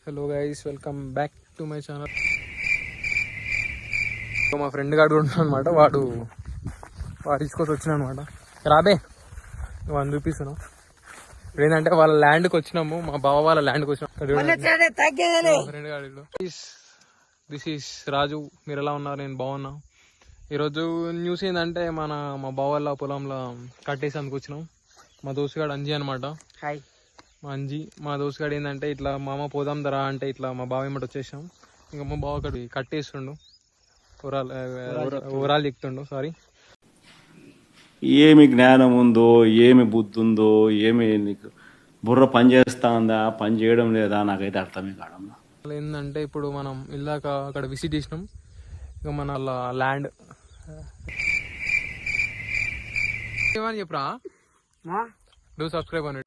Hello guys, welcome back to my channel. మా friend గాడు ఉంటాడు అనమాట. వాడు తీసుకొని వచ్చిన అనమాట. రాబే నువ్వు చూపిస్తున్నావు. ఏంటంటే వాళ్ళ ల్యాండ్కి వచ్చినాము, మా బావ వాళ్ళ ల్యాండ్కి వచ్చినాము. ఫ్రెండ్ గాడు దిస్ ఈస్ రాజు. మీరు ఎలా ఉన్నారు? నేను బాగున్నా. ఈరోజు న్యూస్ ఏంటంటే మా బావ వాళ్ళ పొలంలో కట్టేసేందుకు వచ్చినాం. మా దోస్తుగాడు అంజీ అనమాట. హాయ్ అంజీ. మా దోస్తుగాడు ఏంటంటే ఇట్లా మామ పోదాం ధర అంటే ఇట్లా మా బావ ఏమిటి వచ్చేసాం. ఇంకా మా బావ అక్కడ కట్టేస్తుండు, ఊరాలు చెప్తుండు. సారీ, ఏమి జ్ఞానం ఉందో, ఏమి బుద్ధి ఉందో, ఏమి నీకు బుర్ర పని చేస్తా ఉందా, పని చేయడం లేదా, నాకైతే అర్థమే కావడం. ఏంటంటే ఇప్పుడు మనం ఇల్లాక అక్కడ విజిట్ చేసినాం. ఇక మన ల్యాండ్ ఏమని చెప్పరా, డూ సబ్స్క్రైబ్ అని.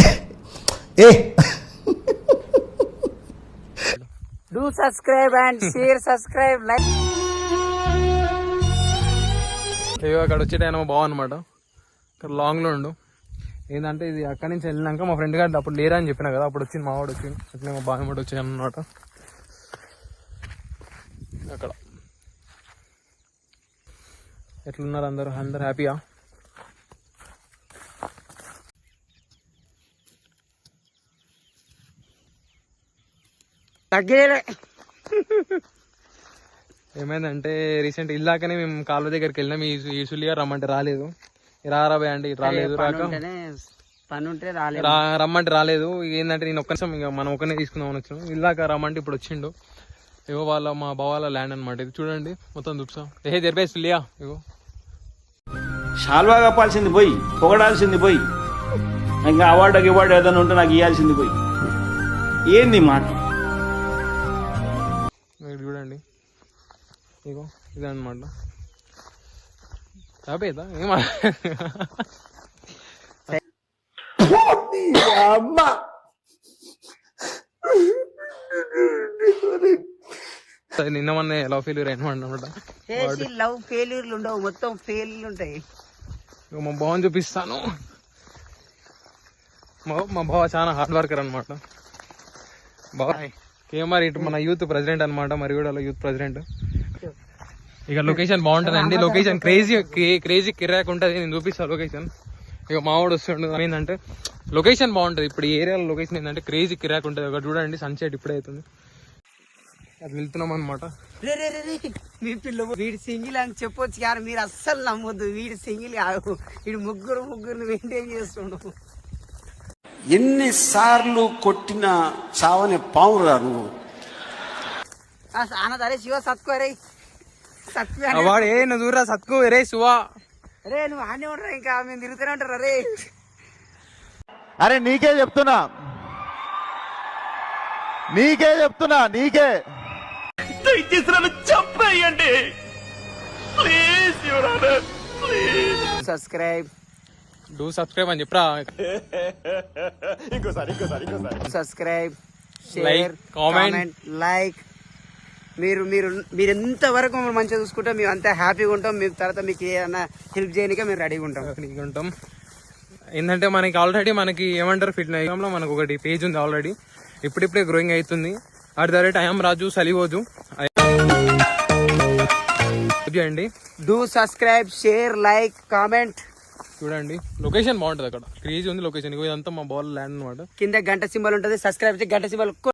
Do subscribe and share, subscribe, like. అయ్యో అక్కడ వచ్చేటైనా మా బావ అనమాట. ఇక్కడ లాంగ్లో ఉండు. ఏంటంటే ఇది అక్కడి నుంచి వెళ్ళినాక మా ఫ్రెండ్ గారు అప్పుడు లేరా అని చెప్పినా కదా, అప్పుడు వచ్చింది మా వాడు వచ్చింది. అట్లే మా బావ కూడా వచ్చాను అనమాట. అక్కడ ఎట్లున్నారు అందరు హ్యాపీయా? ఏమైందంటే రీసెంట్ ఇల్లాకనే మేము కాలువ దగ్గరికి వెళ్ళినాం. ఈ సులిగా రమ్మంటే రాలేదు. రారాబాయ్ అంటే రాలేదు, రమ్మంటే రాలేదు. ఏంటంటే నేను ఒక్క నిమిషం ఇక మనం ఒక్కనే తీసుకుందామని వచ్చినాం. ఇల్లాక రమ్మంటే ఇప్పుడు వచ్చిండు. ఇగో మా బావాల ల్యాండ్ అనమాట. ఇది చూడండి మొత్తం దుప్సా. జరిపే సులియా. ఇగో షాల్వా కప్పాల్సింది పోయి, పొగడాల్సింది పోయి, ఇంకా అవార్డు ఏదైనా ఉంటే నాకు ఇవ్వాల్సింది పోయి. ఏంది మాట? చూడండి ఇగో ఇదన్నమాట. చాపేదా ఏమా నిన్న మొన్న లవ్ ఫెయిల్యూర్ అయినమాట. లవ్ ఫెయిల్యూర్లు ఉండవు, మొత్తం ఫెయిల్యూర్లు ఉంటాయి. మా బావని చూపిస్తాను. మా బావ చాలా హార్డ్ వర్కర్ అనమాట. బావ కేఎంఆర్ ఇటు మన యూత్ ప్రెసిడెంట్ అనమాట, మరిగూడలో యూత్ ప్రెసిడెంట్. ఇక లొకేషన్ బాగుంటుందండి. లొకేషన్ క్రేజీ కిరాక్ ఉంటుంది. నేను చూపిస్తాను లొకేషన్. ఇక మావాడు వస్తుండే ఏంటంటే లొకేషన్ బాగుంటుంది. ఇప్పుడు ఈ ఏరియాలో లొకేషన్ ఏంటంటే క్రేజీ కిరాక్ ఉంటుంది. ఒక చూడండి సన్సెట్ ఇప్పుడే అవుతుంది. అది వెళ్తున్నాం అనమాట. మీ పిల్ల వీడి సింగిల్ అని చెప్పొచ్చు కానీ మీరు అస్సలు నమ్మొద్దు. వీడి సింగిల్ కాదు, వీడు ముగ్గురు మెయింటైన్ చేస్తుండు. ఎన్నిసార్లు కొట్టిన చావని పావురా నువ్వు. అరే శివ సత్కో రే, వాడు ఏ నువ్వు దూరా సత్కు రే శివా. రే నువ్వు ఆనే ఉంటారా, ఇంకా మేము తిరుగుతూనే ఉంటారా రే. అరే నీకే చెప్తున్నా, నీకే చెప్పండి ప్లీజ్, సబ్స్క్రైబ్, డూ సబ్స్క్రైబ్ అని చెప్పరా. ఇంకోసారి subscribe, share, like, comment, like. మీరు ఎంతవరకు మమ్మల్ని మంచిగా చూసుకుంటాం మేము అంతా హ్యాపీగా ఉంటాం. మేము తర్వాత మీకు ఏదైనా హెల్ప్ చేయడానికి మేము రెడీగా ఉంటాం. ఏంటంటే మనకి ఆల్రెడీ మనకి ఏమంటారు ఫిట్నెస్ లో మనకు ఒకటి పేజ్ ఉంది ఆల్రెడీ. ఇప్పుడిప్పుడే గ్రోయింగ్ అవుతుంది. అట్ ద రేట్ ఐఎమ్ రాజు సలివోజు అండి. Do subscribe, share, like, comment. చూడండి లొకేషన్ బాగుంటది. అక్కడ క్రేజీ ఉంది లొకేషన్. ఇదంతా మా బాల్ ల్యాండ్ అనమాట. కింద గంట సింబల్ ఉంటుంది. సబ్స్క్రైబ్ చేసి గంట సింబల్